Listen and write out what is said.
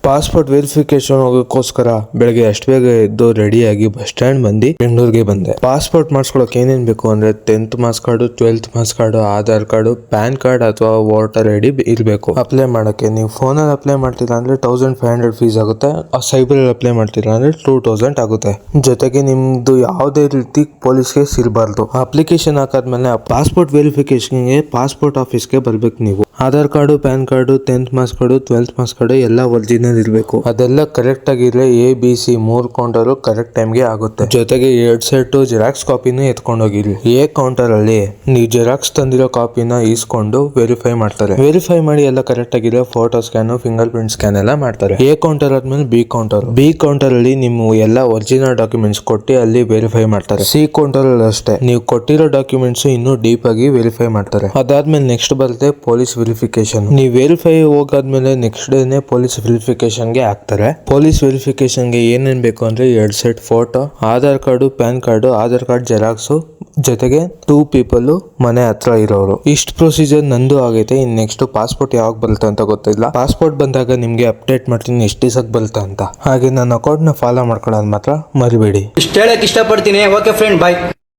Passport verification ಹೋಗೋಕ್ಕೋಸ್ಕರ ಬೆಳಗ್ಗೆ ಅಷ್ಟು ಬೇಗ ಎದ್ದು ರೆಡಿಯಾಗಿ ಬಸ್ ಸ್ಟ್ಯಾಂಡ್ ಬಂದು ಬೆಂಗಳೂರಿಗೆ ಬಂದೆ. ಪಾಸ್ಪೋರ್ಟ್ ಮಾಡಿಸ್ಕೊಳಕ್ ಏನೇನ್ ಬೇಕು ಅಂದ್ರೆ 10th marks card, 12th marks card, Aadhaar card, PAN card ಅಥವಾ ವೋಟರ್ ಐಡಿ ಇರಬೇಕು. ಅಪ್ಲೈ ಮಾಡಕ್ಕೆ ನೀವು ಫೋನಲ್ಲಿ ಅಪ್ಲೈ ಮಾಡ್ತೀರಾ ಅಂದ್ರೆ 1500 ಫೀಸ್ ಆಗುತ್ತೆ. ಸೈಬರ್ ಅಲ್ಲಿ ಅಪ್ಲೈ ಮಾಡ್ತೀರಾ ಅಂದ್ರೆ 2000 ಆಗುತ್ತೆ. ಜೊತೆಗೆ ನಿಮ್ದು ಯಾವುದೇ ರೀತಿ ಪೊಲೀಸ್ಗೆ ಸಿಗಬಾರ್ದು. ಅಪ್ಲಿಕೇಶನ್ ಹಾಕಾದ್ಮೇಲೆ ಪಾಸ್ಪೋರ್ಟ್ ವೆರಿಫಿಕೇಶನ್ಗೆ ಪಾಸ್ಪೋರ್ಟ್ ಆಫೀಸ್ಗೆ ಬರ್ಬೇಕು ನೀವು. Aadhaar card, PAN card, 10th marks card, 12th marks card ಎಲ್ಲ ಒರಿಜಿನಲ್ ಇರಬೇಕು. ಅದೆಲ್ಲ ಕರೆಕ್ಟ್ ಆಗಿದ್ರೆ ABC 3 ಕೌಂಟರ್ ಕರೆಕ್ಟ್ ಟೈಮ್ಗೆ ಆಗುತ್ತೆ. ಜೊತೆಗೆ 2 ಸೆಟ್ ಜೆರಾಕ್ಸ್ ಕಾಪಿನೂ ಎತ್ಕೊಂಡು ಹೋಗಿರಿ. A ಕೌಂಟರ್ ಅಲ್ಲಿ ನೀವು ಜೆರಾಕ್ಸ್ ತಂದಿರೋ ಕಾಪಿನ ಇಸ್ಕೊಂಡು ವೆರಿಫೈ ಮಾಡ್ತಾರೆ. ವೆರಿಫೈ ಮಾಡಿ ಎಲ್ಲ ಕರೆಕ್ಟ್ ಆಗಿದ್ರೆ photo scan, finger print scan ಎಲ್ಲ ಮಾಡ್ತಾರೆ. A ಕೌಂಟರ್ ಆದ್ಮೇಲೆ B ಕೌಂಟರ್ ಅಲ್ಲಿ ನಿಮ್ಮ ಎಲ್ಲ ಒರಿಜಿನಲ್ ಡಾಕ್ಯುಮೆಂಟ್ಸ್ ಕೊಟ್ಟು ಅಲ್ಲಿ ವೆರಿಫೈ ಮಾಡ್ತಾರೆ. C ಕೌಂಟರ್ ಅಲ್ಲಿ ಅಷ್ಟೇ ನೀವು ಕೊಟ್ಟಿರೋ ಡಾಕ್ಯುಮೆಂಟ್ಸ್ ಇನ್ನೂ ಡೀಪ್ ಆಗಿ ವೆರಿಫೈ ಮಾಡ್ತಾರೆ. ಅದಾದ್ಮೇಲೆ ನೆಕ್ಸ್ಟ್ ಬರುತ್ತೆ ಪೊಲೀಸ್ ವೆರಿಫಿಕೇಶನ್. ನೀವು ವೆರಿಫೈ ಹೋಗಾದ್ಮೇಲೆ ನೆಕ್ಸ್ಟ್ ಡೇನೆ ಪೊಲೀಸ್ ವೆರಿಫಿಕೇಶನ್ ಗೆ ಹಾಕ್ತಾರೆ. ಪೊಲೀಸ್ ವೆರಿಫಿಕೇಶನ್ ಗೆ ಏನೇನ್ ಬೇಕು ಅಂದ್ರೆ 2 set photo, Aadhaar card, PAN card, Aadhaar card xerox, ಜೊತೆಗೆ 2 ಪೀಪಲ್ ಮನೆ ಹತ್ರ ಇರೋರು. ಇಷ್ಟು ಪ್ರೊಸೀಜರ್ ನಂದು ಆಗೈತೆ. ಇನ್ ನೆಕ್ಸ್ಟ್ ಪಾಸ್ಪೋರ್ಟ್ ಯಾವಾಗ ಬರುತ್ತೆ ಅಂತ ಗೊತ್ತಿಲ್ಲ. ಪಾಸ್ಪೋರ್ಟ್ ಬಂದಾಗ ನಿಮ್ಗೆ ಅಪ್ಡೇಟ್ ಮಾಡ್ತೀನಿ ಎಷ್ಟು ದಿವಸಕ್ಕೆ ಬರುತ್ತೆ ಅಂತ. ಹಾಗೆ ನನ್ನ ಅಕೌಂಟ್ ನ ಫಾಲೋ ಮಾಡ್ಕೊಳ್ಳೋದು ಮಾತ್ರ ಮರಿಬೇಡಿ. ಇಷ್ಟ ಹೇಳಕ್ ಇಷ್ಟಪಡ್ತೀನಿ. ಓಕೆ ಫ್ರೆಂಡ್, ಬಾಯ್.